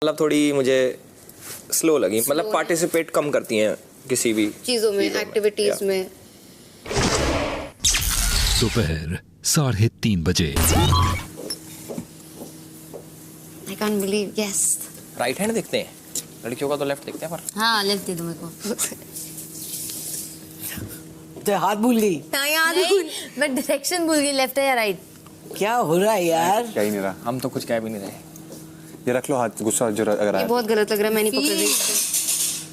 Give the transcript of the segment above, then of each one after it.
मतलब थोड़ी मुझे स्लो लगी, मतलब पार्टिसिपेट कम करती हैं किसी भी चीजों में, एक्टिविटीज में। दोपहर 3:30 बजे। I can't believe, yes. Right hand देखते हैं, लड़कियों का तो लेफ्ट देखते हैं पर। हाँ, लेफ्ट दे दो मेरे को। तो हाथ भूल गई। हाँ यार, मैं डायरेक्शन भूल गई, लेफ्ट है या राइट। क्या हो रहा है यार? क्या ही नहीं रहा, हम तो कुछ कह भी नहीं रहे। ये रख लो हाथ, गुस्सा जो अगर ये आया। बहुत गलत लग रहा है, मैं नहीं पकड़ रही।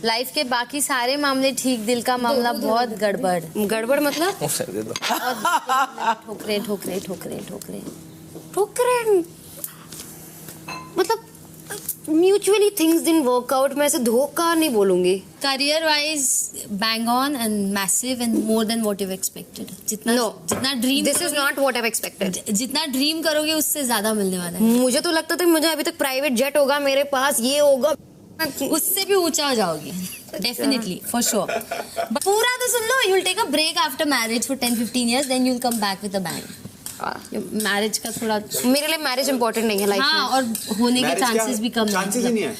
लाइफ के बाकी सारे मामले ठीक, दिल का मामला बहुत गड़बड़। गड़बड़ मतलब? मुझसे दे दो। ठोकरे ठोकरे ठोकरे ठोकरे ठोकरे मतलब mutually things didn't work out. मैं ऐसे धोखा नहीं बोलूंगी। Career wise bang on and massive and more than what you expected. जितना No. जितना dream, this is not what I expected. जितना ड्रीम करोगे उससे ज्यादा मिलने वाला है। मुझे तो लगता था मुझे अभी तक प्राइवेट जेट होगा मेरे पास, ये होगा, उससे भी ऊंचा हो जाओगे डेफिनेटली, फॉर श्योर। पूरा तो सुन लो, you will take a break after marriage for 10-15 years, then you will come back with a bang. Marriage का थोड़ा मेरे लिए मैरिज इंपॉर्टेंट नहीं है लाइफ हाँ, में। और होने के चांसेस भी कम चांसेस ही नहीं है।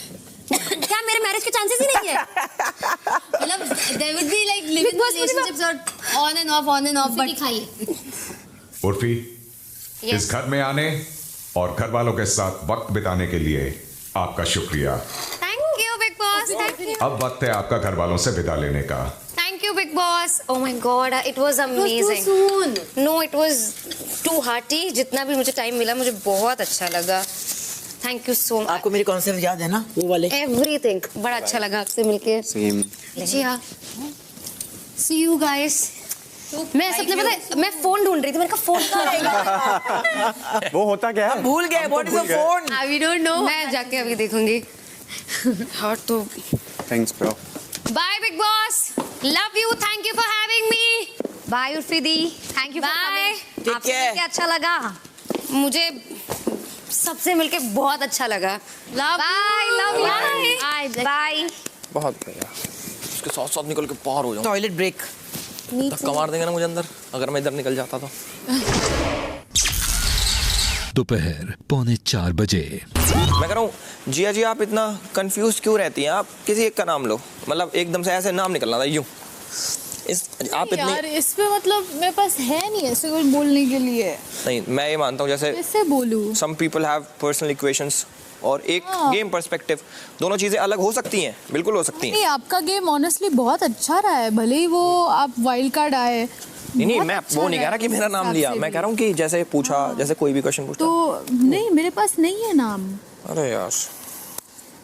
क्या मेरे मैरिज के चांसेस ही नहीं है? मतलब there would be like living relationships और ऑन एंड ऑफ बट दिखाइए। उर्फी, इस घर में आने और घर वालों के साथ वक्त बिताने के लिए आपका शुक्रिया। Thank you big boss, thank you. अब वक्त है आपका घर वालों से विदा लेने का। Thank you, Big Boss. Oh my God, it was amazing. No, it was too hearty. जितना भी मुझे टाइम मिला मुझे बहुत अच्छा लगा. Thank you so much. आपको मेरी कॉन्सेप्ट याद है ना, वो वाले? Everything. बड़ा अच्छा लगा आपसे मिलके. सेम। जी हाँ. See you guys. मैं सपने पता है, मैं फोन ढूंढ रही थी, मेरे का फोन कहाँ रहेगा? वो होता क्या है? भूल गए, what is the phone? We don't know. मैं जाके अभी देखूंगी. हाँ तो. Thanks bro. Bye, Big Boss. Love you. Thank you for having me. Bye, Urfi the. Thank you for coming. आपसे मिलके अच्छा लगा. मुझे सबसे मिलके बहुत अच्छा लगा. Love you. Bye. बहुत बढ़िया। उसके साथ साथ निकल के पार हो जाऊं। Toilet break. धक्का मार देंगे ना मुझे अंदर, अगर मैं इधर निकल जाता तो। दोपहर 3:45 बजे। मैं कह रहा हूँ जिया जी, आप इतना कंफ्यूज क्यों रहती हैं? आप किसी एक का नाम लो, मतलब एकदम से ऐसे नाम निकलना था यूं। आप इतनी यार इसमें मतलब मेरे पास है नहीं ऐसे कुछ बोलने के लिए। नहीं, मैं ये मानता हूँ जैसे कैसे बोलूं? Some people have personal equations और एक गेम पर्सपेक्टिव, दोनों चीजें अलग हो सकती हैं, बिल्कुल हो सकती हैं। नहीं, आपका गेम ऑनेस्टली बहुत अच्छा रहा है, भले ही वो आप वाइल्ड कार्ड आए। नहीं, मैं वो नहीं कह रहा कि मेरा नाम लिया, मैं कह रहा हूँ कि जैसे पूछा, जैसे कोई भी क्वेश्चन पूछा तो नहीं, मेरे पास नहीं है नाम। अरे यार,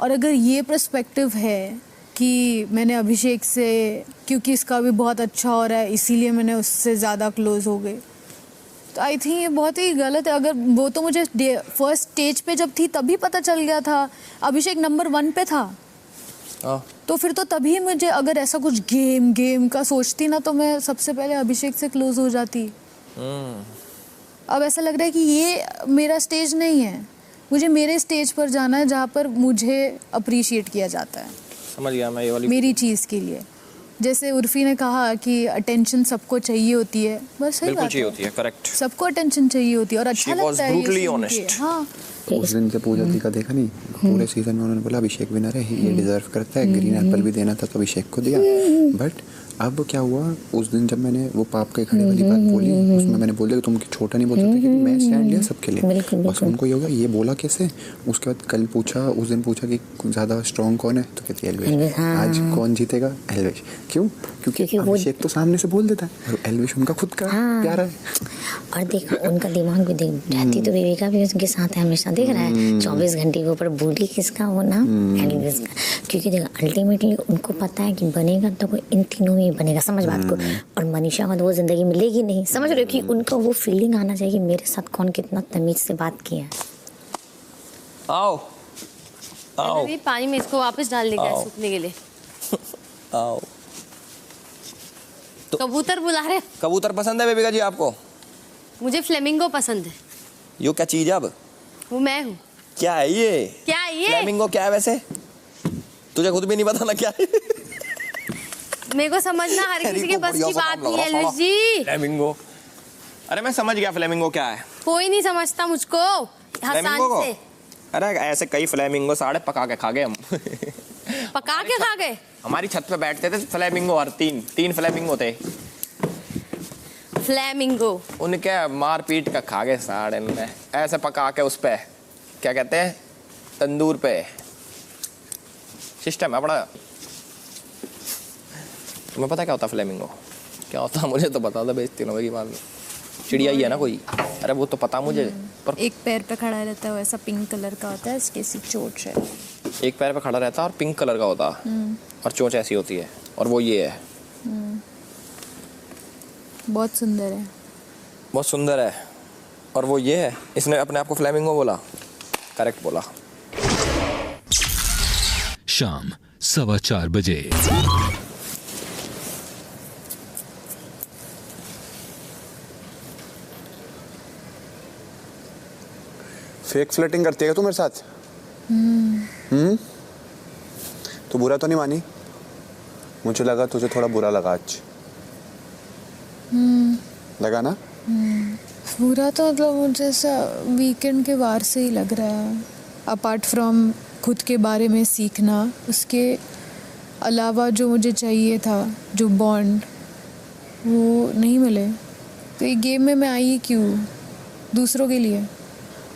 और अगर ये पर्सपेक्टिव है कि मैंने अभिषेक से, क्योंकि इसका भी बहुत अच्छा हो रहा है इसीलिए मैंने उससे ज़्यादा क्लोज हो गई, तो आई थिंक ये बहुत ही गलत है। अगर वो तो मुझे फर्स्ट स्टेज पे जब थी तभी पता चल गया था, अभिषेक नंबर 1 पे था, तो फिर तो तभी मुझे, अगर ऐसा कुछ गेम का सोचती ना तो मैं सबसे पहले अभिषेक से क्लोज हो जाती। अब ऐसा लग रहा है कि ये मेरा स्टेज नहीं है, मुझे मेरे स्टेज पर जाना है जहाँ पर मुझे अप्रिशिएट किया जाता है। समझ गया मैं ये वाली मेरी चीज़ के लिए। जैसे उर्फी ने कहा कि अटेंशन सबको चाहिए होती है, बस सही बिल्कुल बात चाहिए है, होती है, करेक्ट। सबको अटेंशन चाहिए होती है और अच्छा She was लगता है brutally ये सुन के। honest. हाँ, उस दिन से पूजा दी का देखा नहीं, पूरे सीजन में उन्होंने बोला अभिषेक विनर है, ये डिजर्व करता है, ग्रीन एप्पल भी देना था तो अभिषेक को दिया। बट अब क्या हुआ, उस दिन जब मैंने वो पाप के खड़े वाली बात बोली, उसमें मैंने बोल दिया कि तुम छोटा नहीं बोल सकते, क्योंकि मैं स्टैंड लिया सबके लिए। बस उनको ये होगा, ये बोला कैसे। उसके बाद कल पूछा, उस दिन पूछा कि ज़्यादा स्ट्रॉन्ग कौन है, तो कहती है एल्विश। आज कौन जीतेगा? एल्विश। क्यों? क्योंकि अभिषेक तो सामने से बोल देता है और एल्विश उनका खुद का प्यारा है। और देखो उनका दिमाग भी देख, रहती तो बेबिका भी उसके साथ है हमेशा, देख रहा है 24 घंटे के ऊपर बूढ़ी किसका हो ना, एल्विश का। क्योंकि देखो अल्टीमेटली उनको पता है कि बनेगा तो कोई इन तीनों में ही बनेगा, समझ बात को। और मनीषा को तो वो जिंदगी मिलेगी नहीं, समझ रहे हो? कि उनका वो फीलिंग आना चाहिए कि मेरे साथ कौन कितना तमीज से बात किया। आओ आओ अभी पानी में इसको वापस डाल देगा आओ। सूखने के लिए। आओ। तो कबूतर बुला रहे। कबूतर पसंद है बेबिका जी आपको? मुझे फ्लेमिंगो पसंद है। यो क्या चीज है अब? वो मैं हूँ। क्या है ये? क्या है ये? फ्लेमिंगो क्या है वैसे? तुझे खुद भी नहीं पता ना क्या है? मेरे को समझना हर किसी के बस की बात नहीं है एल्विश जी। फ्लेमिंगो, अरे मैं समझ गया फ्लेमिंगो क्या है। कोई नहीं समझता मुझको, हसान फ्लेमिंगो को? से। अरे ऐसे कई फ्लेमिंगो साढ़े पका के खा गए हम। पका के खा गए? हमारी छत पे बैठते थे फ्लेमिंगो, और तीन फ्लेमिंगो थे। फ्लेमिंगो उनके मार पीट का खा गए साढ़े में, ऐसे पका के उस पे क्या कहते हैं, तंदूर पे। सिस्टम है बड़ा। तुम्हें पता क्या होता फ्लेमिंगो क्या होता? मुझे तो बता दो, बेइज्जती होगी बाद में। चिड़िया ही है ना कोई? अरे वो तो पता मुझे, पर एक पैर पे खड़ा रहता है, वैसा पिंक कलर का होता है, इसकी ऐसी चोंच है। एक पैर पे खड़ा रहता है और पिंक कलर का होता है, और चोंच ऐसी होती है, और वो ये है। बहुत सुंदर है। बहुत सुंदर है, और वो ये है। इसने अपने आप को फ्लेमिंगो बोला, करेक्ट बोला। शाम 4:15 बजे। फेक फ्लर्टिंग करती है क्या तू मेरे साथ? तो बुरा तो नहीं मानी? मुझे लगा तुझे थोड़ा बुरा लगा आज। लगा ना? पूरा तो मतलब मुझे ऐसा वीकेंड के वार से ही लग रहा है। अपार्ट फ्रॉम खुद के बारे में सीखना, उसके अलावा जो मुझे चाहिए था, जो बॉन्ड, वो नहीं मिले। तो ये गेम में मैं आई क्यों? दूसरों के लिए।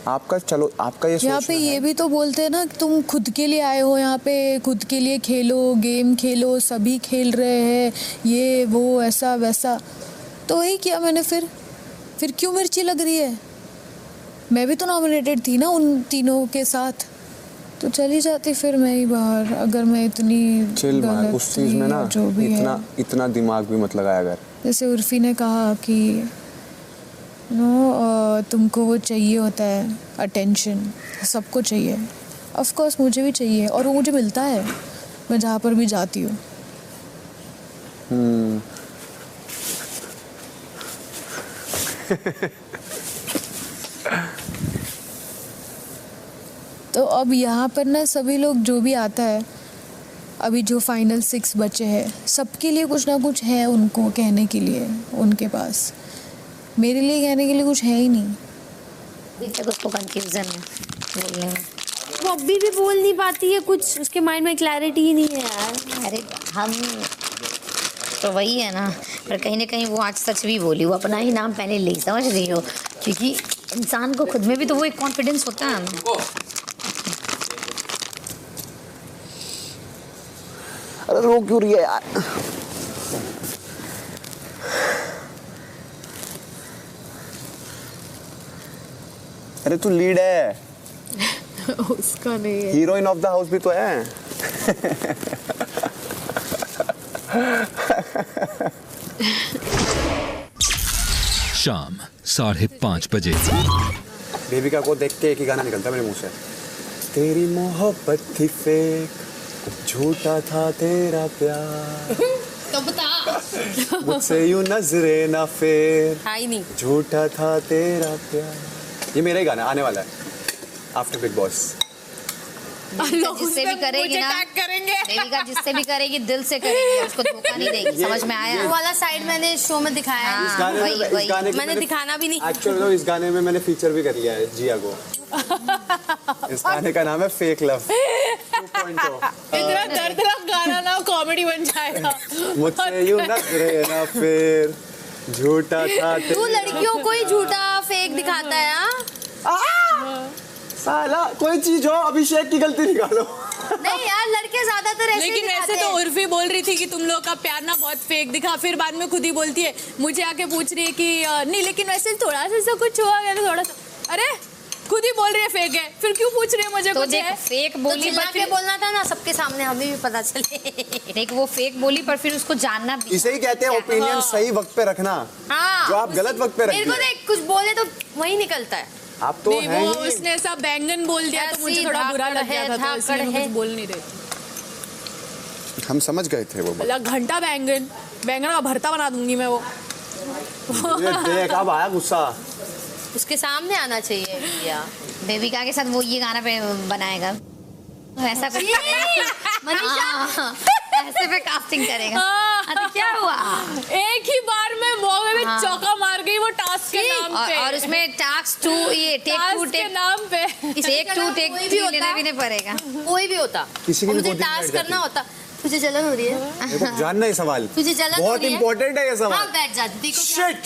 आपका चलो, आपका ये यहाँ पे ये भी तो बोलते हैं ना कि तुम खुद के लिए आए हो, यहाँ पे खुद के लिए खेलो, गेम खेलो, सभी खेल रहे हैं, ये वो ऐसा वैसा। तो वही किया मैंने। फिर क्यों मिर्ची लग रही है? मैं भी तो नॉमिनेटेड थी ना उन तीनों के साथ, तो चली जाती फिर मैं ही बाहर। अगर मैं इतनी चिल मार उस चीज में ना, जो भी इतना दिमाग भी मत लगाया अगर। जैसे उर्फी ने कहा कि तुमको वो चाहिए होता है अटेंशन, सबको चाहिए। ऑफ कोर्स मुझे भी चाहिए, और वो मुझे मिलता है मैं जहाँ पर भी जाती हूँ। तो अब यहाँ पर ना सभी लोग जो भी आता है, अभी जो फाइनल 6 बचे हैं, सबके लिए कुछ ना कुछ है उनको कहने के लिए उनके पास। मेरे लिए कहने के लिए कुछ है ही नहीं। उसको कंफ्यूजन है बोलने में। वो अभी भी बोल नहीं पाती है कुछ, उसके माइंड में क्लैरिटी ही नहीं है यार। अरे हम तो वही है ना, पर कहीं ना कहीं वो आज सच भी बोली, वो अपना ही नाम पहले ले, समझ रही हो? क्योंकि इंसान को खुद में भी तो वो एक कॉन्फिडेंस होता है ना। अरे रो क्यों रही है यार? अरे तू लीड है। उसका नहीं है। हीरोइन ऑफ द हाउस भी तो है। शाम 5:30 बजे। बेबिका को देख के एक ही गाना निकलता है मेरे मुंह से। तेरी मोहब्बत थी फेक, झूठा था तेरा प्यार। तो बता। मुझसे यूं नजरे ना फेर, ही नहीं। झूठा था तेरा प्यार। ये मेरा ही गाना आने वाला है आफ्टर बिग बॉस। जिससे भी करेगी ना, देविका जिससे भी करेगी दिल से करेगी, उसको धोखा नहीं देगी। समझ में आया? वो वाला साइड मैंने शो में दिखाया है। इस गाने मैंने दिखाना भी नहीं। एक्चुअली तो इस गाने में मैंने फीचर भी कर लिया है जिया को। इस गाने का नाम है फेक लव 2.0। इतना दर्दनाक गाना ना कॉमेडी बन जाएगा। मुझसे यूं नजरे ना फेर, झूठा था तू लड़कियों को ही झूठा फेक दिखाता है। साला कोई चीज हो, अभिषेक की गलती निकालो। नहीं यार, लड़के ज्यादातर ऐसे लेकिन वैसे तो उर्फी बोल रही थी कि तुम लोग का प्यार ना बहुत फेक दिखा, फिर बाद में खुद ही बोलती है, मुझे आके पूछ रही है कि नहीं लेकिन वैसे थोड़ा सा कुछ हुआ है, थोड़ा सा। अरे खुद ही बोल रही है फेक है, फिर क्यों पूछ रही है मुझे? तो कुछ देख, है फेक बोली पर फिर बोलना था ना सबके सामने, हमें भी पता चले। देख वो फेक बोली, पर फिर उसको जानना भी। इसे ही कहते हैं ओपिनियन सही वक्त पे रखना। हाँ, जो आप गलत वक्त पे रखते मेरे को देख कुछ बोले तो वही निकलता है। आप तो हैं वो ही। उसने ऐसा बैंगन बोल दिया तो मुझे थोड़ा बुरा लग गया था, तो इसलिए मैं कुछ बोल नहीं रही। हम समझ गए थे वो। मतलब घंटा बैंगन का भरता बना दूंगी मैं वो। ये देख अब आया गुस्सा। उसके सामने आना चाहिए भैया। देविका के साथ वो ये गाना पे बनाएगा ऐसा कुछ। मनीषा ऐसे पे कास्टिंग करेगा। तो क्या हुआ? एक ही बार में मौके में चौका मार गई वो टास्क के नाम पे। और उसमें टास्क 2 ये टेक 2 के नाम पे टेक 2 टेक 3 लेना भी नहीं पड़ेगा। कोई भी होता, किसी की भी मुझे गोदी में टास्क बैठ करना होता। तुझे जलन हो रही है? देखो जानना है सवाल, तुझे जलन हो बहुत रही है? इंपॉर्टेंट है ये हाँ सवाल। बैठ जा। देखो शिट,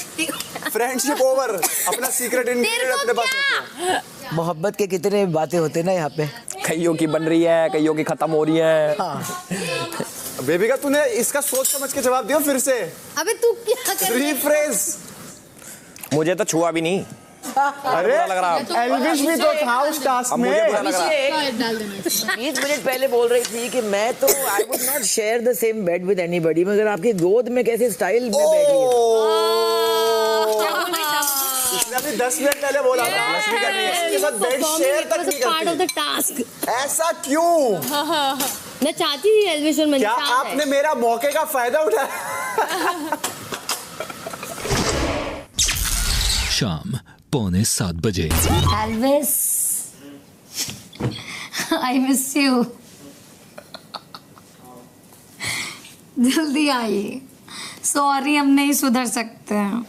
फ्रेंडशिप ओवर, अपना सीक्रेट इंग्रेडिएंट अपने पास रखो। मोहब्बत के कितने बातें होते हैं ना यहाँ पे। कईयों की बन रही है, कईयों की खत्म हो रही है। बेबी का तूने इसका सोच समझ के जवाब दिया फिर से। अबे तू क्या कर रही है? रीफ्रेज। मुझे तो छुआ भी नहीं। अरे बुरा लग रहा। एल्विश भी तो था उस टास्क अब मुझे में। बुरा लग रहा। 20 मिनट पहले बोल रही थी कि मैं तो I would not share the same bed with anybody, मगर आपकी गोद में कैसे स्टाइल में बैठ गई इसने अभी 10 मिनट पहले बोला था इसके साथ बेड शेयर तक नहीं पार्ट ऑफ द करती। टास्क। ऐसा क्यों? मैं चाहती थी एल्विश और क्या मनीषा आपने मेरा मौके का फायदा उठाया? शाम 6:45 एल्विस आई मिस यू। जल्दी आइए। सॉरी हम नहीं सुधर सकते हैं।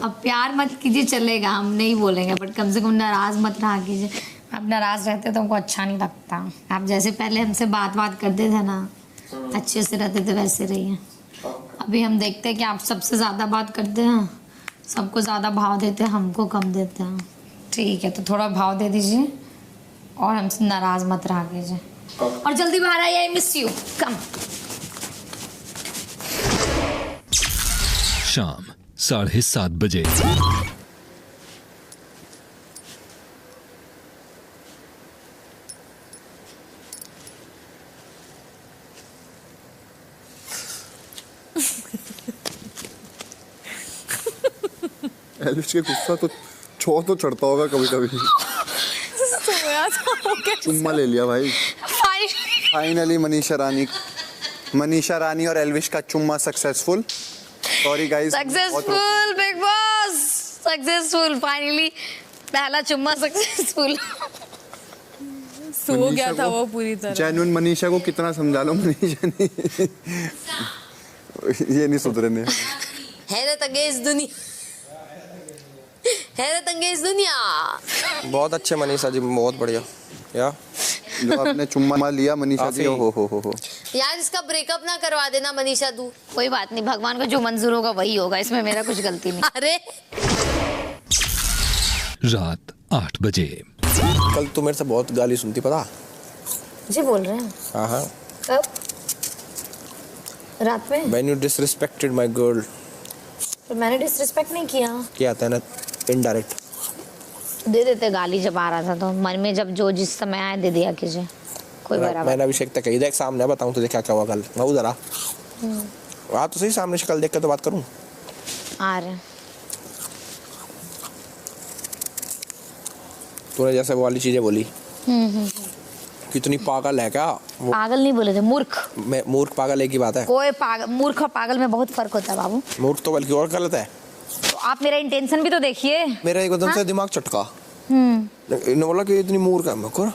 अब प्यार मत कीजिए चलेगा, हम नहीं बोलेंगे, बट कम से कम नाराज मत रहा कीजिए। आप नाराज रहते तो हमको अच्छा नहीं लगता। आप जैसे पहले हमसे बात करते थे ना, अच्छे से रहते थे वैसे रहिए। अभी हम देखते हैं कि आप सबसे ज़्यादा बात करते हैं, सबको ज़्यादा भाव देते हैं, हमको कम देते हैं। ठीक है, तो थोड़ा भाव दे दीजिए और हमसे नाराज मत रहा कीजिए। और जल्दी बाहर आइए, आई मिस यू। कम। शाम 7:30 एल्विश के गुस्सा तो छो तो चढ़ता होगा कभी कभी। चुम्मा ले लिया भाई। फाइनली मनीषा रानी और एल्विश का चुम्मा successful. Sorry guys. Successful big boss, successful finally पहला चुम्मा सक्सेसफुल। सो गया था वो पूरी तरह। जेन्युइन मनीषा को कितना समझा लो, मनीषा नहीं ये नहीं सुधरे ने। हैरत अंगेज दुनिया, हैरत अंगेज दुनिया। बहुत अच्छे मनीषा जी, बहुत बढ़िया। या जो आपने चुम्मा लिया मनीषा जी, हो यार इसका ब्रेकअप ना करवा देना मनीषा तू। कोई बात नहीं, भगवान को जो मंजूर होगा वही होगा, इसमें मेरा कुछ गलती नहीं। अरे रात 8 बजे। कल तू मेरे से बहुत गाली सुनती, पता? जी बोल रहे हैं? हाँ। कब? रात में? When you disrespected my girl। तो मैंने डिसरिस्पेक्ट नहीं किया। क्या था ना, इनडायरेक्ट दे देते गाली जब आ रहा था तो, मन में जब जो जिस समय आया दे दिया कीजिए, कोई बराबर। मैंने अभिषेक तक कही, देख सामने बताऊं तुझे क्या क्या हुआ कल। मैं उधर आ तो सही, सामने शक्ल देख कर तो बात करूं। आ रहे। तूने जैसे वो वाली चीजें बोली, कितनी पागल है क्या वो? पागल नहीं बोले थे, मूर्ख। मैं मूर्ख पागल एक ही बात है। कोई पागल, मूर्ख और पागल में बहुत फर्क होता है बाबू। मूर्ख तो बल्कि और गलत है। तो आप मेरा इंटेंशन भी तो देखिए। मेरा एकदम से दिमाग चटका। इन्होंने बोला कि इतनी मूर्ख है। मैं को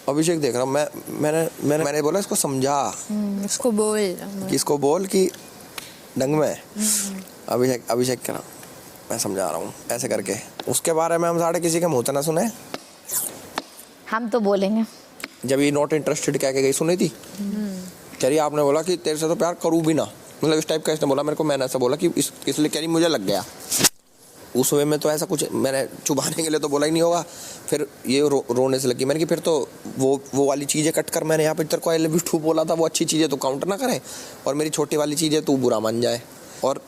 अभिषेक देख रहा हूँ, मैंने बोला इसको समझा, इसको बोल, किसको बोल कि ढंग में। अभिषेक कह रहा मैं समझा रहा हूँ ऐसे करके। उसके बारे में हम साढ़े किसी के मुंह से ना सुने। हम तो बोलेंगे। जब ये नॉट इंटरेस्टेड क्या गई सुनी थी, कह रही आपने बोला कि तेरे से तो प्यार करूँ भी ना, मतलब इस टाइप का इसने बोला मेरे को। मैंने ऐसा बोला कि इसलिए कह रही मुझे लग गया। उस वे में तो ऐसा कुछ मैंने छुपाने के लिए तो बोला ही नहीं होगा। फिर ये रोने से लगी। मैंने कि फिर तो वो वाली चीज़ें कट कर मैंने यहाँ पे तेरे को आई लव यू बोला था, वो अच्छी चीज़ें तो काउंट ना करे, और मेरी छोटी वाली चीज़ें तू बुरा मान जाए। और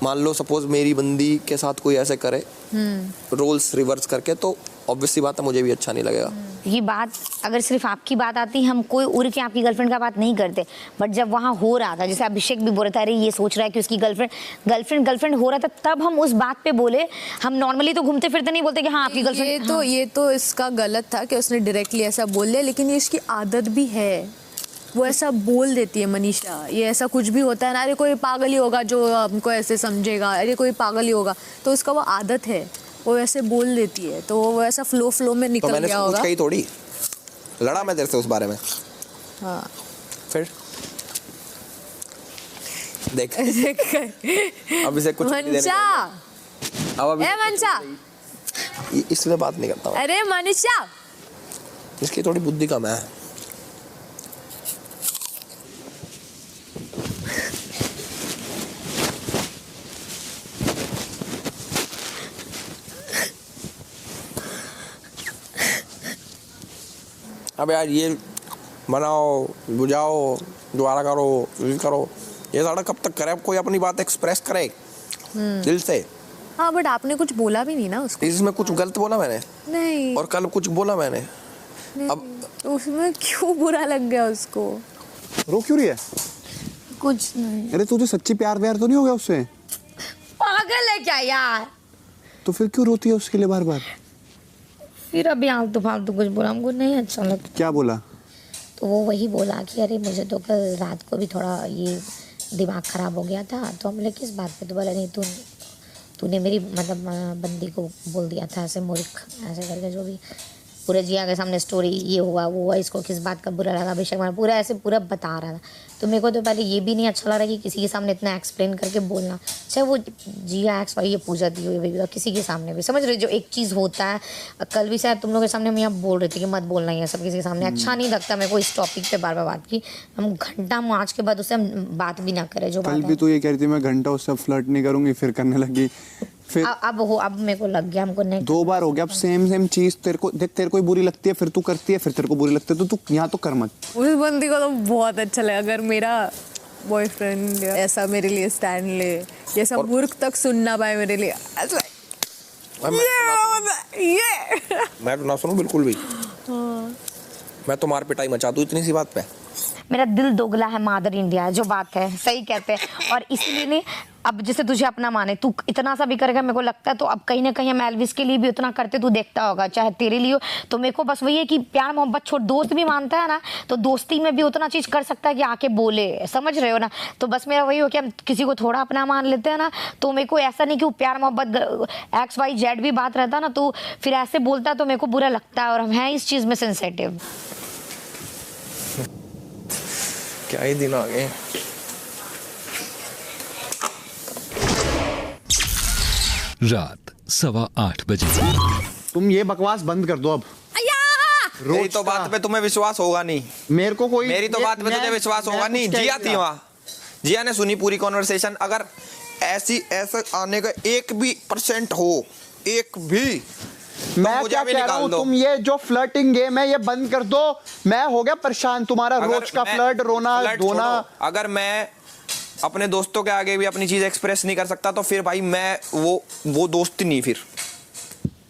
मान लो सपोज मेरी बंदी के साथ कोई ऐसे करे रोल्स रिवर्स करके, तो ऑब्वियसली बात है मुझे भी अच्छा नहीं लगेगा। ये बात अगर सिर्फ आपकी बात आती, हम कोई उड़ के आपकी गर्लफ्रेंड का बात नहीं करते, बट जब वहाँ हो रहा था, जैसे अभिषेक भी बोल रहा था अरे ये सोच रहा है कि उसकी गर्लफ्रेंड हो रहा था, तब हम उस बात पे बोले। हम नॉर्मली तो घूमते फिरते नहीं बोलते कि हाँ आपकी गर्लफ्रेंड। ये तो इसका गलत था कि उसने डायरेक्टली ऐसा बोल दिया, लेकिन ये इसकी आदत भी है, वो ऐसा बोल देती है मनीषा। ये ऐसा कुछ भी होता है ना, अरे कोई पागल ही होगा जो हमको ऐसे समझेगा, अरे कोई पागल ही होगा, तो उसका वो आदत है, वो ऐसे बोल देती है, तो वो ऐसा फ्लो में निकल गया होगा। कहीं थोड़ी लड़ा मैं तेरे से उस बारे में। हाँ फिर देख देख कर। अब इसे कुछ नहीं देने मनशा, का। अब अभी ए मनशा, इसलिए बात नहीं करता हूँ। अरे मनीषा, इसकी थोड़ी बुद्धि कम है। अब यार ये बनाओ, बुझाओ, दोबारा करो, फिर करो, ये सारा कब तक करे? अब कोई अपनी बात एक्सप्रेस करे दिल से। हाँ बट आपने कुछ बोला भी नहीं ना उसको। इसमें कुछ गलत बोला मैंने? नहीं। और कल कुछ बोला मैंने? अब तो उसमें क्यों बुरा लग गया उसको? रो क्यों रही है? कुछ नहीं। अरे तुझे सच्ची प्यार व्यार तो नहीं हो गया उससे? पागल है क्या यार? तो फिर क्यों रोती है उसके लिए बार बार? फिर अभी आलतू फालतू कुछ बोला, हमको नहीं अच्छा लगता। क्या बोला? तो वो वही बोला कि अरे मुझे तो कल रात को भी थोड़ा ये दिमाग खराब हो गया था। तो हम बोले किस बात पे? तो बोला नहीं तूने मेरी मतलब बंदी को बोल दिया था ऐसे मूर्ख ऐसे करके, जो भी पूरे जिया के सामने स्टोरी ये हुआ वो हुआ, इसको किस बात का बुरा लगा, अभिषेक मैंने पूरा ऐसे पूरा बता रहा था। तो मेरे को तो पहले ये भी नहीं अच्छा लग रहा कि किसी के सामने इतना एक्सप्लेन करके बोलना, चाहे वो जिया एक्स वाई ये पूजा दी हुई भी, किसी के सामने भी, समझ रहे? जो एक चीज़ होता है, कल भी शायद तुम लोगों के सामने हम यहाँ बोल रहे थे कि मत बोलना ये सब किसी के सामने, अच्छा नहीं लगता मेरे को इस टॉपिक पे बार बार बात की। हम घंटा आज के बाद उससे हम बात भी ना करें। जो कल भी तू ये कह रही थी मैं घंटा उससे फ्लर्ट नहीं करूंगी, फिर करने लगी। फिर अब मेरे को लग गया, हमको नहीं 2 बार हो गया। अब सेम चीज तेरे को देख, तेरे को बुरी लगती है, फिर तू करती है, फिर तेरे को बुरी लगती है, तो तू यहाँ तो कर मत। उस बंदी को तो बहुत अच्छा लगा। अगर मेरा बॉयफ्रेंड ऐसा मेरे लिए स्टैंड ले, ये सब मूर्ख तक सुनना पाए मेरे लिए, मैं तो ना सुनूं बिल्कुल भी। मैं तो मार पिटाई मचा दूं इतनी सी बात पे। मेरा दिल दोगला है, मादर इंडिया, जो बात है सही कहते हैं। और इसलिए नहीं, अब जैसे तुझे अपना माने, तू इतना सा भी करेगा मेरे को लगता है, तो अब कहीं ना कहीं हम एल्विस के लिए भी उतना करते, तू देखता होगा, चाहे तेरे लिए हो। तो मेरे को बस वही है कि प्यार मोहब्बत छोड़, दोस्त भी मानता है ना, तो दोस्ती में भी उतना चीज़ कर सकता है कि आके बोले, समझ रहे हो ना? तो बस मेरा वही हो कि हम किसी को थोड़ा अपना मान लेते हैं ना, तो मेरे को ऐसा नहीं कि वो प्यार मोहब्बत XYZ भी बात रहता ना, तो फिर ऐसे बोलता है तो मेरे को बुरा लगता है, और हम हैं इस चीज़ में सेंसिटिव। क्या ही दिन आ गए। रात 8:15 बजे। तुम ये बकवास बंद कर दो अब। मेरी तो बात पे तुम्हें विश्वास होगा नहीं। मेरे को कोई मेरी तो बात पे तुझे विश्वास होगा नहीं। जिया थी वहाँ, जिया ने सुनी पूरी कॉन्वर्सेशन। अगर ऐसे आने का 1% हो, एक भी, मैं क्या कह रहा हूँ, तुम ये जो फ्लर्टिंग गेम है ये बंद कर दो। मैं हो गया परेशान, तुम्हारा रोज का फ्लर्ट, रोना धोना। अगर मैं अपने दोस्तों के आगे भी अपनी चीज एक्सप्रेस नहीं कर सकता, तो फिर भाई मैं वो दोस्ती नहीं, फिर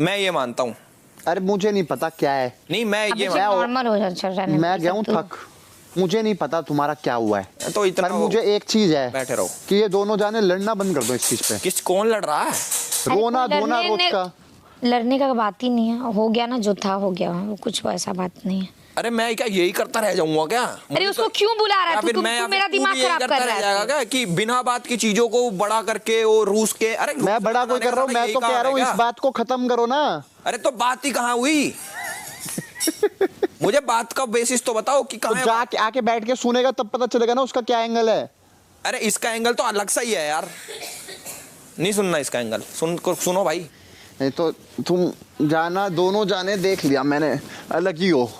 मैं ये मानता हूँ। अरे मुझे नहीं पता क्या है। नहीं मैं ये नॉर्मल हो जाता, मैं गया हूँ थक, मुझे नहीं पता तुम्हारा क्या हुआ है। तो इतना पर मुझे एक चीज है, बैठे रहो, कि ये दोनों जाने लड़ना बंद कर दो इस चीज पे। कौन लड़ रहा है? रोना धोना रोज का। लड़ने का बात ही नहीं है, हो गया ना जो था हो गया, वो कुछ वैसा बात नहीं है। अरे मैं क्या यही करता रह जाऊंगा क्या? अरे उसको क्यों बुला रहा है तू? मेरा दिमाग खराब कर रहा है क्या कि बिना बात की चीजों को बड़ा करके और रूस के। अरे मैं बड़ा कोई कर रहा हूँ, मैं तो कह रहा हूँ इस बात को खत्म करो ना। अरे तो बात ही कहाँ हुई? मुझे बात का बेसिस तो बताओ कि कहाँ। जाके आके बैठ के सुनेगा तब पता चलेगा ना उसका क्या एंगल है। अरे इसका एंगल तो अलग सा ही है यार, नहीं सुनना इसका एंगल, सुनो भाई। नहीं तो तुम जाना, दोनों जाने देख लिया मैंने, अलग ही हो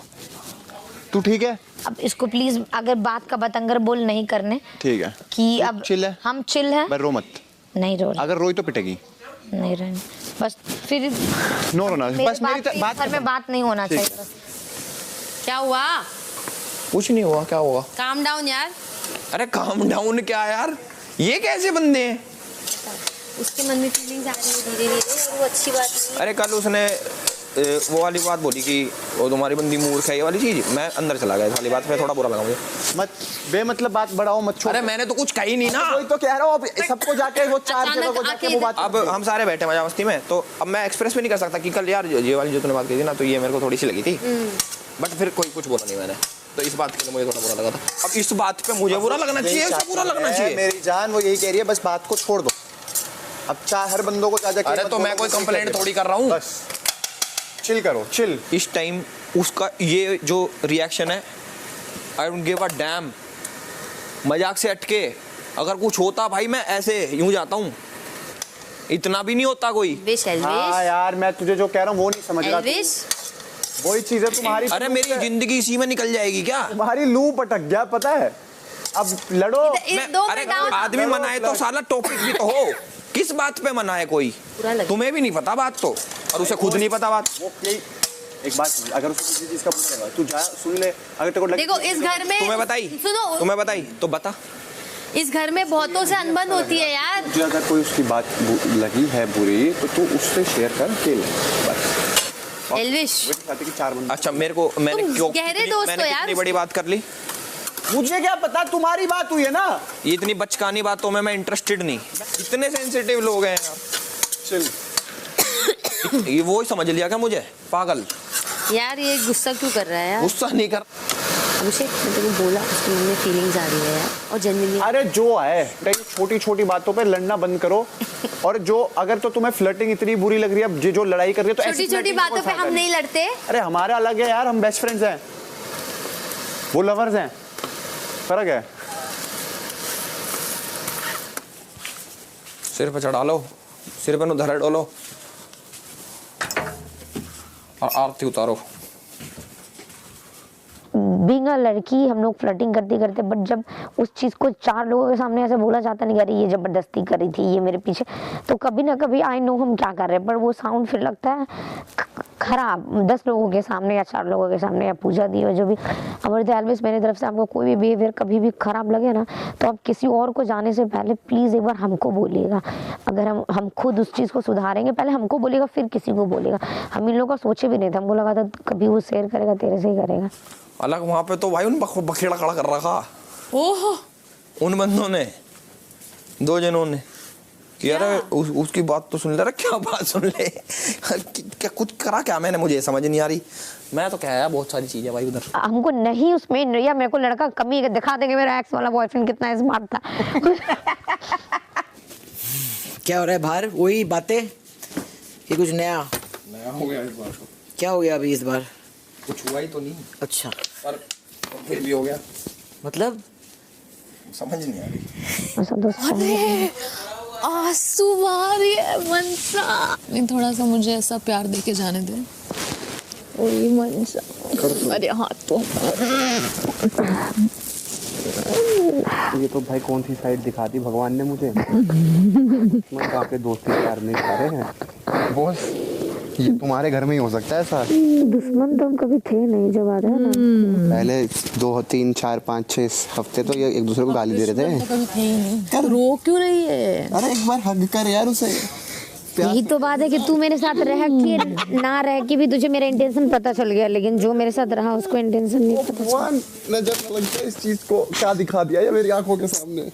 तू, ठीक है? अब इसको प्लीज अगर बात का बतंगर बोल नहीं करने, ठीक है कि अब चिल है, हम चिल हैं, पर रो मत। नहीं रो, अगर रोई तो पिटेगी। नहीं रोना, बस फिर नो रोना, बस मेरी बात में बात नहीं होना चाहिए। क्या हुआ? कुछ नहीं हुआ, क्या होगा? काम डाउन यार। अरे काम डाउन क्या यार, ये कैसे बंदे हैं? उसके मन में फीलिंग्स आ रही है धीरे धीरे, और वो अच्छी बात नहीं। अरे कल उसने वो वाली बात बोली कि वो तुम्हारी बंदी मूर्ख है, ये वाली चीज, मैं अंदर चला गया इस वाली बात पे, थोड़ा बुरा लगा मुझे। मत बेमतलब बात बढ़ाओ मत छोड़ो। अरे मैंने तो कुछ कही नहीं ना, वही तो कह रहा हूँ। अब सबको जाके वो 4 जगह को जाके वो बात, अब हम सारे बैठे मजा मस्ती में, तो अब मैं एक्सप्रेस भी नहीं कर सकता कि कल यार ये वाली जो तूने बात की थी ना, तो ये मेरे को थोड़ी सी लगी थी, बट फिर कोई कुछ बोला नहीं मैंने, तो इस बात के लिए मुझे थोड़ा बुरा लगा था। अब इस बात पे मुझे बुरा लगना चाहिए, उसे बुरा लगना चाहिए? मेरी जान वो यही कह रही है, बस बात को छोड़ दो। अब चाहे हर बंदों को जाके, अरे तो मैं कोई कंप्लेंट थोड़ी कर रहा हूँ, बस चिल करो, चिल। इस टाइम उसका ये जो रिएक्शन है, आई डोंट गिव अ डैम, मजाक से हटके अगर कुछ होता भाई मैं ऐसे यूं जाता हूँ, इतना भी नहीं होता कोई। हाँ यार मैं तुझे जो कह रहा हूँ वो नहीं समझ रहा। वही चीज है तुम्हारी। अरे मेरी जिंदगी इसी में निकल जाएगी क्या? तुम्हारी लूप अटक गया पता है। अब लड़ो। अरे आदमी मनाए तो साला टॉपिक भी तो हो, किस बात पे मनाए कोई? तुम्हें भी नहीं पता बात तो, और उसे खुद नहीं पता बात। एक बात, अगर उसको किसी चीज का बुरा लगा तू जा सुन ले, अगर तेरे को देखो इस घर में तुम्हें बताई, सुनो, तुम्हें बताई तो बता। इस घर में बहुतों से अनबन होती है यार। तुझे अगर कोई उसकी बात लगी है बुरी तो तू उससे शेयर कर के ले बस। एल्विश कि 4 बंदे। अच्छा मेरे को, मैंने क्यों गहरे दोस्त हो यार। इतनी बड़ी बात कर ली? मुझे क्या पता, तुम्हारी बात हुई है ना। ये इतनी बचकानी बातों में मैं इंटरेस्टेड नहीं। इतने सेंसिटिव लोग हैं यार। चल ये वो ही समझ लिया क्या मुझे पागल? यार ये गुस्सा क्यों कर रहा है यार? गुस्सा नहीं कर। अभिषेक मैं तेरे को बोला उसके मन में फीलिंग्स आ रही है यार, और जेन्युइनली। अरे जो है छोटी छोटी बातों पे लड़ना बंद करो। और जो अगर तो तुम्हें फ्लर्टिंग इतनी बुरी लग रही है, जो लड़ाई कर रही है तो छोटी छोटी बातों पे हम नहीं लड़ते। अरे हमारा अलग है यार, हम बेस्ट फ्रेंड्स हैं, वो लवर्स हैं, फर्क है। सिर पे चढ़ा लो, सिर पे धरे डोलो और आरती उतारो। बीइंग अ लड़की हम लोग फ्लर्टिंग करते करते, बट जब उस चीज़ को 4 लोगों के सामने ऐसे बोला जाता नहीं, अरे ये जबरदस्ती करी थी, ये मेरे पीछे, तो कभी ना कभी आई नो हम क्या कर रहे हैं, पर वो साउंड फिर लगता है खराब 10 लोगों के सामने या 4 लोगों के सामने, या पूजा दी हो जो भी। अमृता एल्विस मेरी तरफ से आपको कोई भी बिहेवियर कभी भी खराब लगे ना, तो आप किसी और को जाने से पहले प्लीज़ एक बार हमको बोलिएगा। अगर हम खुद उस चीज़ को सुधारेंगे, पहले हमको बोलेगा फिर किसी को बोलेगा। हम इन लोगों का सोचे भी नहीं था, हमको लगा था कभी वो शेयर करेगा तेरे से ही करेगा। अलग वहां पे तो भाई उन बखेड़ा खड़ा कर रखा उन बंदों ने, 2 जनों ने कि यार उसकी बात तो सुन ले। क्या बात सुन ले? क्या कुछ करा क्या मैंने? मुझे समझ नहीं आ रही। मैं तो कह बहुत सारी चीजें भाई उधर। हमको नहीं उसमें, या मेरे को लड़का कमी दिखा देंगे, मेरा एक्स वाला बॉयफ्रेंड कितना स्मार्ट था। क्या हो रहा है बाहर? वही बातें कि कुछ नया हो गया इस बार? क्या हो गया अभी इस बार? कुछ हुआ ही तो नहीं। अच्छा पर फिर भी हो गया, मतलब समझ नहीं आ अरे रही। आंसू आ रही है मनसा। नहीं थोड़ा सा मुझे ऐसा प्यार दे के जाने दे। ओए मनसा, अरे हाथ तो ये तो भाई कौन सी साइड दिखा दी भगवान ने मुझे। मैं तो आपके दोस्त प्यार नहीं कर रहे हैं बॉस। ये तुम्हारे घर में ही हो सकता है ऐसा। दुश्मन तो हम कभी थे नहीं जब आ रहे हैं ना। पहले 2, 3, 4, 5, 6 हफ्ते तो ये एक दूसरे को गाली दे रहे थे। तो कभी थे ही नहीं। रो क्यों रही है? अरे एक बार हग कर यार उसे। यही तो बात है कि तू मेरे साथ रह के ना रह के भी तुझे मेरा इंटेंशन पता चल गया, लेकिन जो मेरे साथ रहा उसको इंटेंशन नहीं पता चला। नजर लगता है इस चीज को क्या दिखा दिया ये मेरी आंखों के सामने।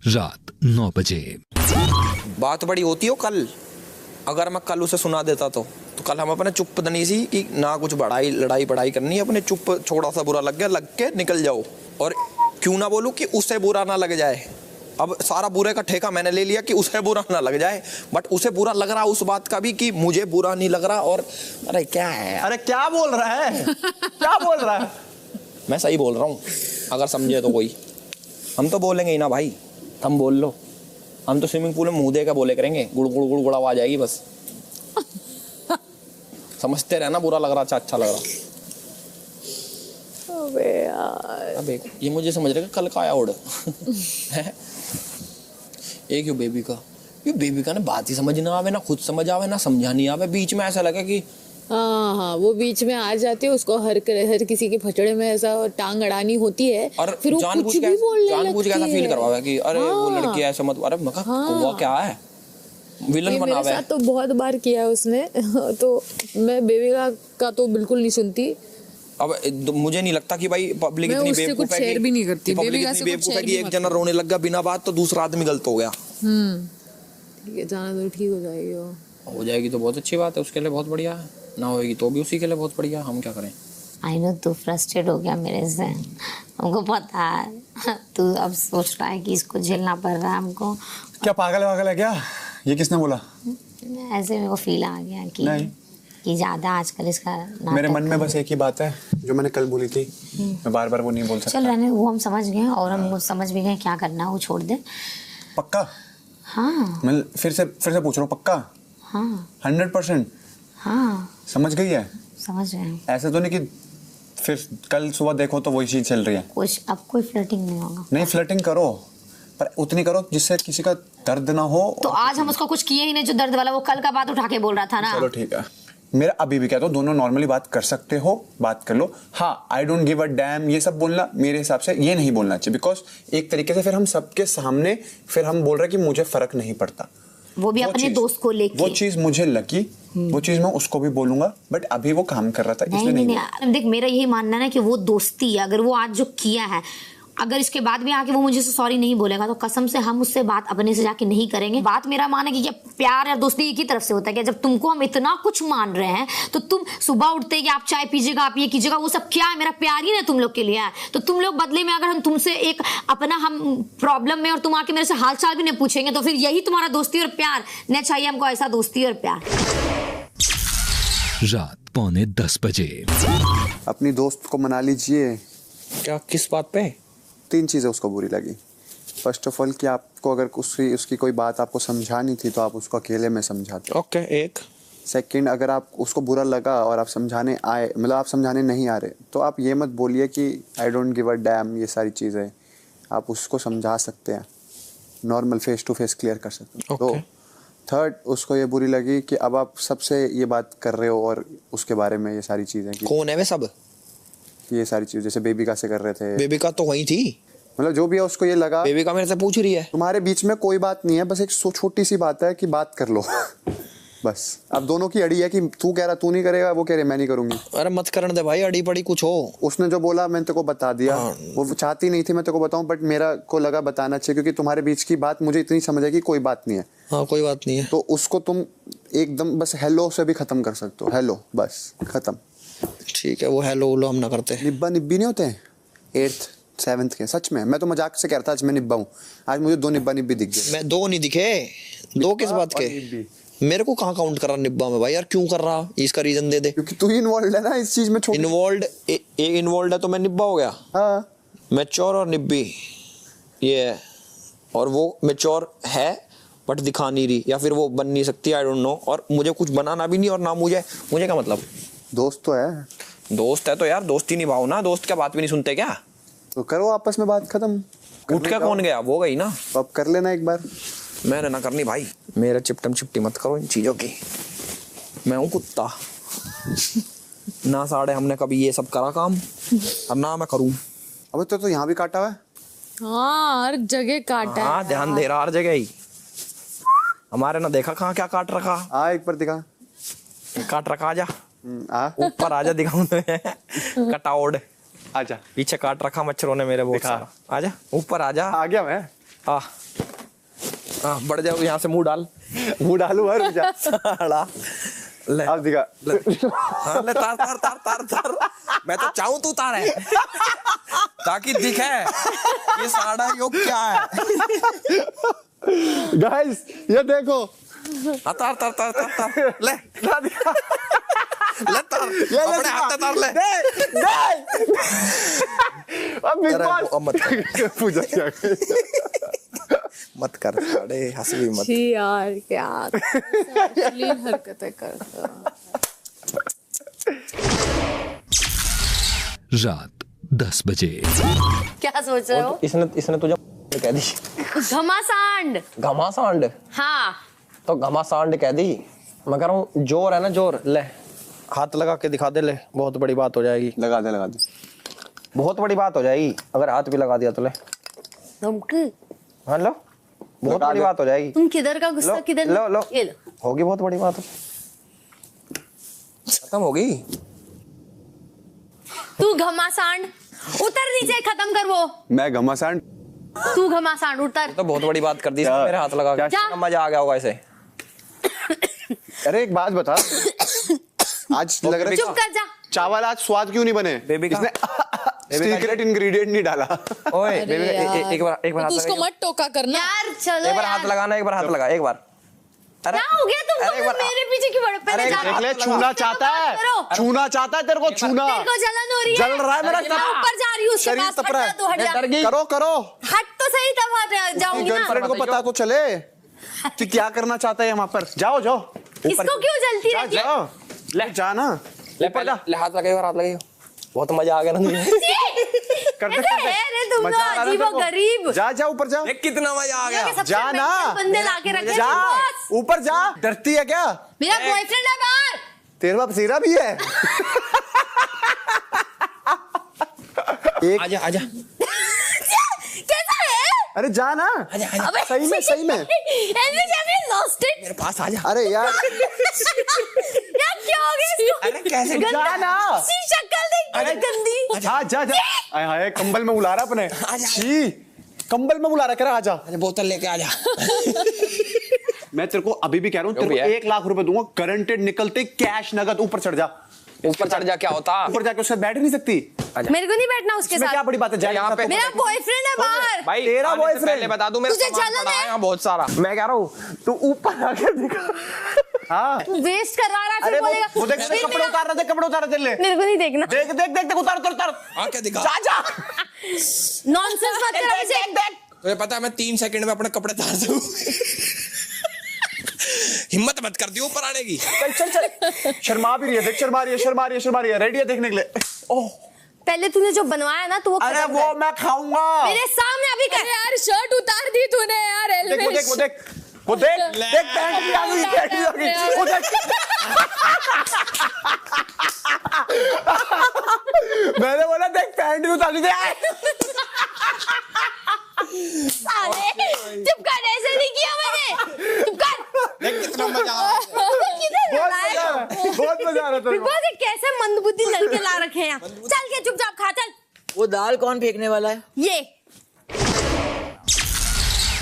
रात 9 बजे। बात बड़ी होती हो कल, अगर मैं कल उसे सुना देता तो कल हम अपने चुप दनी सी कि ना कुछ बड़ाई लड़ाई पढ़ाई करनी है, अपने चुप थोड़ा सा बुरा लग गया लग के निकल जाओ। और क्यों ना बोलूं कि उससे बुरा ना लग जाए। अब सारा बुरे का ठेका मैंने ले लिया कि उसे बुरा ना लग जाए, बट उसे बुरा लग रहा उस बात का भी कि मुझे बुरा नहीं लग रहा। और अरे क्या है, अरे क्या बोल रहा है? क्या बोल रहा है? मैं सही बोल रहा हूँ अगर समझे तो कोई। हम तो बोलेंगे ही ना भाई, तुम बोल लो। हम तो स्विमिंग पूल में मुंह दे के बोले करेंगे, गुड़ गुड़ गुड़ गुड़ आवाज आएगी बस। समझते रहना, बुरा लग रहा अच्छा लग रहा। अबे यार, अबे ये मुझे समझ रहे कल का आया उड़। एक यो बेबी का ना बात ही समझ ना आवे, ना खुद समझ आवे, ना समझा नहीं आवे। बीच में ऐसा लगे कि हाँ वो बीच में आ जाती है, उसको हर किसी के फचड़े में ऐसा टांग अड़ानी होती है, और फिर वो कुछ भी बोलने जानबूझ के ऐसा फील करवावे कि अरे वो हाँ। लड़की ऐसा मत। अरे मका हुआ क्या है, विलन मेरे बनावे। साथ तो बहुत बार किया है उसने। तो मैं बेबी का तो बिल्कुल नहीं सुनती। अब मुझे नहीं लगता कि भाई पब्लिक इतनी बेवकूफ है, शेयर भी नहीं करती। पब्लिक इतनी बेवकूफ है कि एक जना रोने लग गया बिना बात तो दूसरा आदमी गलत हो गया। ठीक है, जाना तो ठीक हो जाएगी। हो जाएगी तो बहुत अच्छी बात है, उसके लिए बहुत बढ़िया है। ना होगी तो भी उसी के लिए बहुत बढ़िया। हम क्या करें? आई नो तू फ्रस्ट्रेट हो गया मेरे से, हमको पता है। तू अब सोच रहा है कि इसको झेलना पड़ रहा है हमको। क्या पागल है क्या? ये किसने बोला? ऐसे मेरे को फील आ गया कि नहीं। कि ज्यादा आजकल इसका मेरे मन में बस एक ही बात है जो मैंने कल बोली थी, मैं बार बार वो नहीं बोल सकता। चल रहने, वो हम समझ गए और हम वो समझ भी गए क्या करना है, वो छोड़ दे। पक्का? हाँ मैं फिर से पूछ रहा हूँ, पक्का? हाँ 100%? हाँ समझ गई है? समझ गए। ऐसा तो नहीं कि फिर कल सुबह देखो तो वही चीज चल रही है। कुछ अब कोई फ्लर्टिंग नहीं होगा। नहीं, फ्लर्टिंग करो पर उतनी करो जिससे किसी का दर्द ना हो। तो आज हम उसको कुछ किए ही नहीं जो दर्द वाला, वो कल का बात उठा के बोल रहा था ना। चलो ठीक है, मेरा अभी भी कहता हूँ दोनों नॉर्मली बात कर सकते हो, बात कर लो। हाँ, आई डोंट गिव अ डैम ये सब बोलना मेरे हिसाब से ये नहीं बोलना चाहिए, बिकॉज एक तरीके से फिर हम सबके सामने फिर हम बोल रहे हैं कि मुझे फर्क नहीं पड़ता। वो भी अपने दोस्त को लेके। वो चीज मुझे लगी, वो चीज मैं उसको भी बोलूंगा, बट अभी वो काम कर रहा था इसलिए नहीं। देख मेरा यही मानना है ना कि वो दोस्ती अगर वो आज जो किया है, अगर इसके बाद भी आके वो मुझे सॉरी नहीं बोलेगा तो कसम से हम उससे बात अपने से जाके नहीं करेंगे। बात मेरा मान है कि क्या प्यार या दोस्ती एक ही तरफ से होता है क्या? जब तुमको हम इतना कुछ मान रहे हैं तो तुम सुबह उठते कि आप चाय पीजिएगा, आप ये कीजिएगा, वो सब क्या है? मेरा प्यार ही ना तुम लोग के लिए है। तो तुम लोग बदले में अगर हम तुमसे एक अपना हम प्रॉब्लम में और तुम आके मेरे से हाल चाल भी नहीं पूछेंगे तो फिर यही तुम्हारा दोस्ती और प्यार न चाहिए हमको, ऐसा दोस्ती और प्यार। रात 9:45 अपनी दोस्त को मना लीजिए। क्या, किस बात पे? 3 चीजें उसको बुरी लगी। फर्स्ट ऑफ ऑल कि आपको अगर उसकी कोई बात आपको समझानी थी तो आप उसको अकेले में समझाते। ओके, एक। सेकंड, अगर आप उसको बुरा लगा और आप समझाने आए, मतलब आप समझाने नहीं आ रहे, तो आप ये मत बोलिए कि I don't give a damn, ये सारी चीज़ें आप उसको समझा सकते हैं, normal face to face clear कर सकते हैं। तो थर्ड, उसको ये बुरी लगी कि अब आप सबसे ये बात कर रहे हो और उसके बारे में ये सारी चीज़ें कि कौन है वे सब? ये सारी चीज़ जैसे बेबिका से कर रहे थे। बेबिका तो वही थी, मतलब जो भी है उसको ये लगा। बेबिका मेरे से पूछ रही है तुम्हारे बीच में कोई बात नहीं है, बस एक छोटी सी बात है कि बात कर लो बस। अब दोनों की अड़ी है कि तू कह रहा तू नहीं करेगा, वो कह रहे मैं नहीं करूंगी। अरे मत करने दे भाई, अड़ी पड़ी कुछ हो। उसने जो बोला मैंने तेरे को बता दिया। वो चाहती नहीं थी मैं तेरे को बताऊं, बट मेरा को लगा बताना चाहिए क्योंकि तुम्हारे बीच की बात मुझे इतनी समझ है कि कोई बात नहीं है। हाँ, कोई बात नहीं है। तो उसको तुम एकदम बस हेलो से भी खत्म कर सकते हो, हेलो बस खत्म। ठीक है, वो हेलो उलो हम ना करते। निब्बा निब्बी नहीं होते 8th 7th के, सच में। मैं तो मजाक से कह रहा था आज मैं निब्बा हूँ, आज मुझे 2 निब्बा निब्बी दिख गए। मैं 2 नहीं दिखे, 2 किस बात के? मेरे को कहाँ काउंट कर रहा निब्बा में भाई? यार क्यों कर रहा, इसका रीजन दे दे। क्योंकि तू ही इन्वॉल्व है ना इस चीज में। इन्वॉल्व है तो मैं निब्बा हो गया। हाँ, मैच्योर और निब्बी ये है, और वो मैच्योर है बट दिखा नहीं रही, या फिर वो बन नहीं सकती, आई डोंट नो। और मुझे कुछ बनाना भी नहीं, और ना मुझे क्या मतलब। दोस्त तो है। दोस्त है तो यार दोस्ती निभाओ ना, दोस्त क्या बात भी नहीं सुनते क्या? तो करो आपस में बात खत्म। उठ के कौन गया? वो गई ना। तो अब कर लेना एक बार। मैंने ना करनी भाई, मेरा चिपटम चिपटी मत करो इन चीजों की। मैं हूँ कुत्ता ना साढ़े हमने कभी ये सब करा काम, और ना मैं करूँ। अबे तो यहाँ भी काटा हुआ है। हाँ, हर जगह काटा है। हाँ, ध्यान दे रहा हर जगह ही। हमारे ना देखा कहाँ क्या काट रखा। आ एक बार दिखा। काट रखा, आजा आ ऊपर आजा, दिखाऊं तुझे कटाउड। आजा, पीछे काट रखा मच्छरों ने मेरे बहुत सारा। आजा ऊपर आजा। आ गया मैं। बढ़ जाओ यहाँ से, मुंह डाल। मुंह डालू हर जा। ले अब दिखा। ले तार तार तार तार तार। मैं तो चाहूं तू तार है ताकि दिखे ये साड़ा योग क्या है। गाइस ये देखो। तार तार तार तार तार। ले ले तार, अपने हाथ से तार ले। अब मत पूजा क्या मत कर साड़े, हंस भी मत। छी यार, क्या अश्लील हरकतें करता। रात 10 बजे। क्या सोच रहे हो? इसने तुझे कह दी घमासांड। घमासांड। हाँ, तो घमासांड कह दी। मैं कह रहा हूँ जोर है ना, जोर। ले हाथ लगा के दिखा दे, ले बहुत बड़ी बात हो जाएगी। लगा दे बहुत बड़ी बात हो जाएगी अगर हाथ भी लगा दिया तो। ले हाँ, लो बहुत बड़ी बात हो जाएगी। तुम किधर का गुस्सा किधर? लो लो, ये लो। होगी बहुत बड़ी बात, खत्म होगी। तू घमासांड, उतर नीचे, खत्म कर वो। मैं घमासान। तू घमासांड उतर। तो बहुत बड़ी बात कर दी इसने मेरे हाथ लगा के। मजा आ गया होगा इसे। अरे एक बात बता, आज लग रहा है चुप कर जा। चावल आज स्वाद क्यों नहीं बने? बेबी का सीक्रेट इंग्रेडिएंट नहीं डाला। ओए अरे बेबी, एक बार हाथ तो उसको लगा। मत टोका करना यार चलो एक बार हाथ लगाना, एक बार हाथ लगा, एक बार अरे क्या हो गया तुमको? अरे एक बार- मेरे पीछे क्यों पड़े? पहले अरे जा देख ले, छूना चाहता है, छूना चाहता है तेरे को, छूना तेरे को जलन हो रही है? जल रहा है मेरा मैं ऊपर जा रही हूँ उसके शरीर पास, तप रहा हट है। जा तू, हट जा। करो करो, हट तो सही, तब हट जाऊंगी ना। गर्लफ्रेंड को पता तो चले कि क्या करना चाहता है वहां पर। जाओ जाओ इसको क्यों जलती जा, रहती है? जाओ ले जा ना, ले पहले ले हाथ लगाइए और हाथ लगाइए, बहुत मजा आ गया ना तुझे। कर दे, ऐसे कर दे। है रे तुम मजा तो आ रहा है अजीब तेरे और को। गरीब। जा जा ऊपर जा, देख कितना मजा आ गया। सबसे जा ना। mental बंदे लाके रखे जा हैं बस। ऊपर जा, डरती है क्या? मेरा बॉयफ्रेंड है बाहर। तेरे बाप सीरा भी है। एक आजा आजा कैसा है? अरे जा ना, आजा आजा अबे सही में, सही में। Elvish, have you lost it? मेरे पास आजा। अरे यार यार क्या हो गया इसको? अरे कैसे जा ना, सी शक्ल देख अरे गंदी। जा जा जा। आय हाय, कंबल में बुला रहा अपने, आजा। छी कंबल में बुला रहा, कह रहा आजा। अरे बोतल लेके आजा। मैं तेरे को अभी भी कह रहा हूँ, तेरे भैया। को 1 लाख रुपए दूंगा गारंटेड, निकलते कैश नगद। ऊपर चढ़ जा, ऊपर चढ़ जा, क्या होता? ऊपर जाके उससे बैठ ही नहीं सकती। मेरे को नहीं बैठना उसके इसमें क्या साथ। बड़ी बात है? जा यहाँ पे- मेरा बॉयफ्रेंड है बाहर। भाई तेरा आने से boyfriend। पहले बता दूं, मेरा तुझे सामान जलन पड़ा है? है यहाँ बहुत सारा। मैं कह रहा हूँ तू ऊपर आके दिखा। हाँ तू वेस्ट करवा रहा है, अरे फिर वो बोलेगा वो देख फिर कपड़े मेरा- उतार रहे थे, कपड़े उतार रहे थे, ले मेरे को नहीं देखना। देख देख देख देख, उतार उतार उतार। हाँ क्या दिखा? जा जा। नॉनसेंस मत कर अभिषेक। तुझे पता है मैं 3 सेकंड में अपने कपड़े उतार दूं। हिम्मत मत कर दियो ऊपर आने की। चल चल चल, शर्मा भी रही है, देख शर्मा रही है, शर्मा रही है, शर्मा रही है, रेडी है देखने के लिए। ओह पहले तूने जो बनवाया ना, तो वो अरे खत्म वो कर। मैं खाऊंगा। मेरे सामने अभी कर। यार शर्ट उतार दी तूने यार देख वो देख वो देख वो देख देख, पैंट भी आ गई, पैंट भी आ गई, वो देख। मैंने बोला देख पैंट भी उतार दी। साले चुप कर, ऐसे नहीं किया मैंने। चुप कर। देख कितना मजा आ रहा है। किधर बहुत लाया? मजा आ रहा है, बहुत मजा आ रहा था। बिग बॉस, ये कैसे मंदबुद्धि लड़के ला रखे हैं यहाँ? चल के चुपचाप खा, चल। वो दाल कौन फेंकने वाला है? ये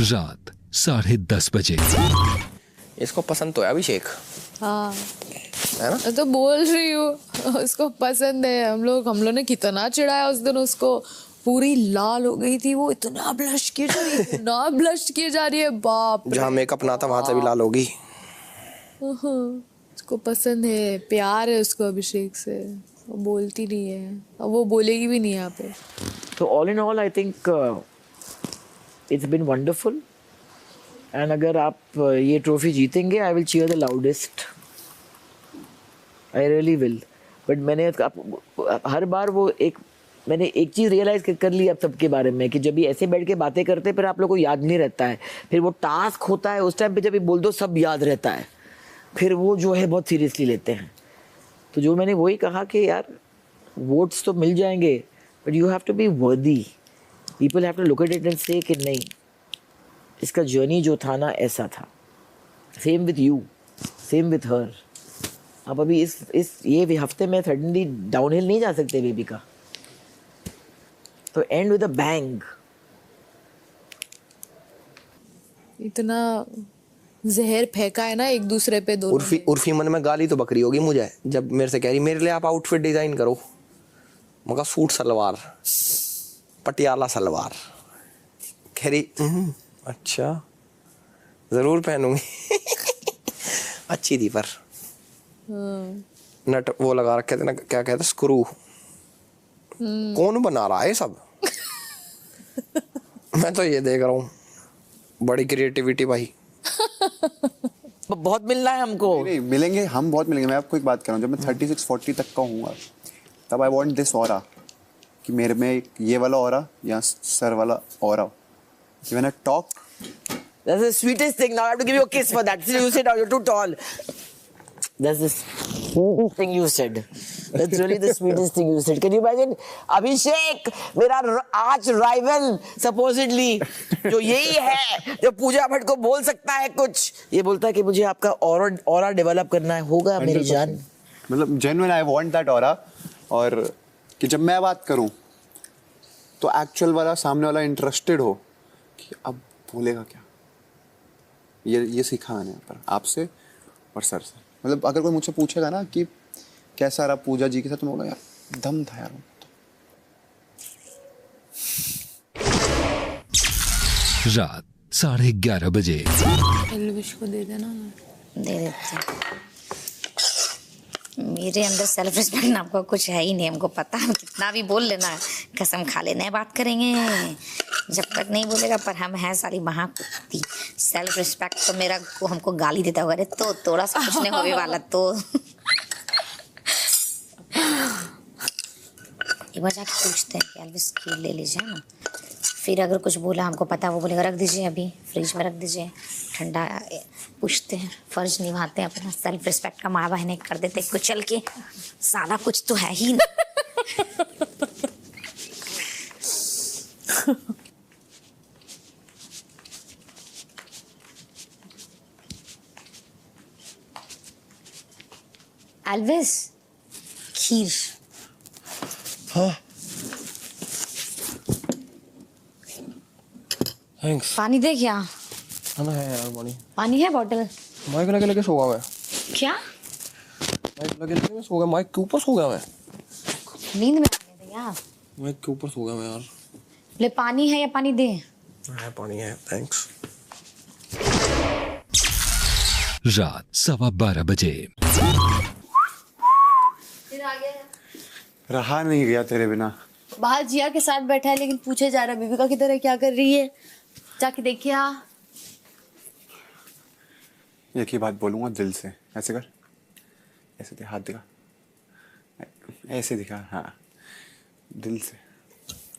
रात 10:30 बजे। इसको पसंद तो है अभिषेक, हाँ है ना? मैं तो बोल रही हूँ उसको पसंद है। हम लोग ने कितना चिढ़ाया उस दिन उसको, पूरी लाल हो गई थी वो, इतना ब्लश किए जा रही है, इतना ब्लश किए जा रही है, बाप रे। जहाँ मेकअप ना था वहां से भी लाल होगी। उसको पसंद है, प्यार है उसको अभिषेक से, वो बोलती नहीं है, अब वो बोलेगी भी नहीं यहाँ पे। तो all in all I think it's been wonderful, and अगर आप ये ट्रॉफी जीतेंगे, I will cheer the loudest, I really will. But मैंने हर बार मैंने एक चीज़ रियलाइज़ कर ली अब सबके बारे में, कि जब भी ऐसे बैठ के बातें करते हैं फिर आप लोग को याद नहीं रहता है, फिर वो टास्क होता है उस टाइम पे जब भी बोल दो सब याद रहता है, फिर वो जो है बहुत सीरियसली लेते हैं। तो जो मैंने वही कहा कि यार वोट्स तो मिल जाएंगे, but you have to be worthy, people have to look at it and say कि नहीं, इसका जर्नी जो था ना ऐसा था। Same with you, same with her. आप अभी इस ये हफ्ते में सडनली डाउनहिल नहीं जा सकते बेबी का, तो एंड विद अ बैंग। इतना जहर फेंका है ना एक दूसरे पे दोनों। उर्फी मन में गाली तो बकरी होगी मुझे जब मेरे से कह रही मेरे लिए आप आउटफिट डिजाइन करो। मगर सूट सलवार, पटियाला सलवार, कह रही अच्छा जरूर पहनूंगी। अच्छी थी पर नट वो लगा रखे थे ना, क्या कहते स्क्रू। कौन बना रहा है सब? मैं तो ये देख रहा हूँ, बड़ी क्रिएटिविटी भाई। बहुत मिलना है हमको। नहीं मिलेंगे, हम बहुत मिलेंगे। मैं आपको एक बात कर रहा हूँ, जब मैं 36-40 तक का हूँगा तब आई वांट दिस ऑरा, कि मेरे में ये वाला ऑरा या सर वाला ऑरा, कि when I talk. That's the sweetest thing. Now I have to give you a kiss for that. See, you said, "Oh, you're too tall." That's the sweetest thing you said. That's really the sweetest thing you said. Can you imagine? Abhishek, मेरा arch rival, supposedly, जो यही है, जो पूजा भट्ट को बोल सकता है कुछ, ये बोलता है कि मुझे आपका ऑरा डेवलप करना है, होगा मेरी जान। मतलब genuine I want that aura, और कि जब मैं बात करूं तो एक्चुअल वाला सामने वाला इंटरेस्टेड हो कि अब बोलेगा क्या। ये सीखा मैंने पर आपसे और सर से। मतलब अगर कोई मुझसे पूछेगा ना कि कैसा रहा पूजा जी के साथ, तो मैं बोला यार दम था यार। रात 11:30 बजे। एलविश को दे देना। दे देते हैं। मेरे अंदर सेल्फ रिस्पेक्ट नाम का कुछ है ही नहीं, हमको पता है। कितना भी बोल लेना, कसम खा लेना, बात करेंगे जब तक नहीं बोलेगा। पर हम हैं सारी महाकुत्ती। सेल्फ रिस्पेक्ट तो मेरा हमको गाली देता होगा, अरे तो थोड़ा सा कुछ नहीं होने वाला तो। एक बार जाके पूछते हैं कि एल्विस की ले लीजिए ना, फिर अगर कुछ बोला हमको पता, वो बोलेगा रख दीजिए अभी फ्रिज में रख दीजिए ठंडा। पूछते हैं, फर्ज निभाते हैं अपना, सेल्फ रिस्पेक्ट का माँ बहने कर देते कुछ चल के, साला कुछ तो है ही नहीं। एल्विस खीर। हाँ थैंक्स। पानी दे क्या? हाँ है यार पानी। पानी है बॉटल? माइक लगे लेके सो गया मैं। क्या? माइक लगे लेके मैं सो गया, माइक के ऊपर सो गया मैं। नींद में आ गए थे यार। माइक के ऊपर सो गया मैं यार। ले पानी है या पानी दे? है पानी है, थैंक्स। रात 12:15 बजे। रहा नहीं गया तेरे बिना। बाहर जिया के साथ बैठा है लेकिन पूछे जा रहा है बेबी का किधर है, क्या कर रही है, जाके देखिए। एक ही बात बोलूंगा दिल से, ऐसे कर, ऐसे दे, हाथ दिखा, ऐसे दिखा, हाँ दिल से।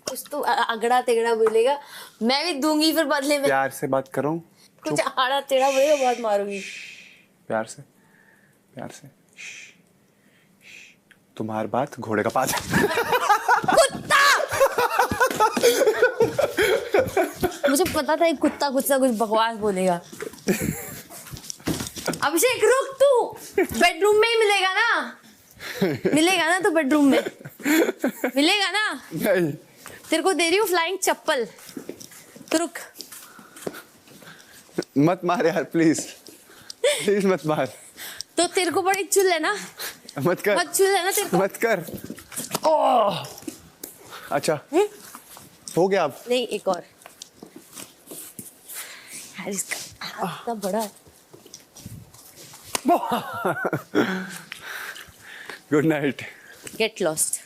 कुछ तो अगड़ा तेगड़ा बोलेगा, मैं भी दूंगी फिर बदले में। प्यार से बात करो। कुछ आड़ा टेढ़ा बोलेगा बहुत मारूंगी। प्यार से, प्यार से। तुम्हारी बात घोड़े का पाद। कुत्ता! मुझे पता था एक कुत्ता गुस्सा कुछ बकवास बोलेगा। अभिषेक रुक, तू बेडरूम में ही मिलेगा ना, मिलेगा ना तो बेडरूम में मिलेगा ना। नहीं, तेरे को दे रही हूँ फ्लाइंग चप्पल, तो रुक। मत मार यार प्लीज, प्लीज मत मार। तो तेरे को बड़ी चुल है ना, मत कर, मत चुल है ना तेरे को। मत कर। ओह अच्छा हो गया अब? नहीं एक और यार, इसका हाथ इतना बड़ा है। Good night. Get lost.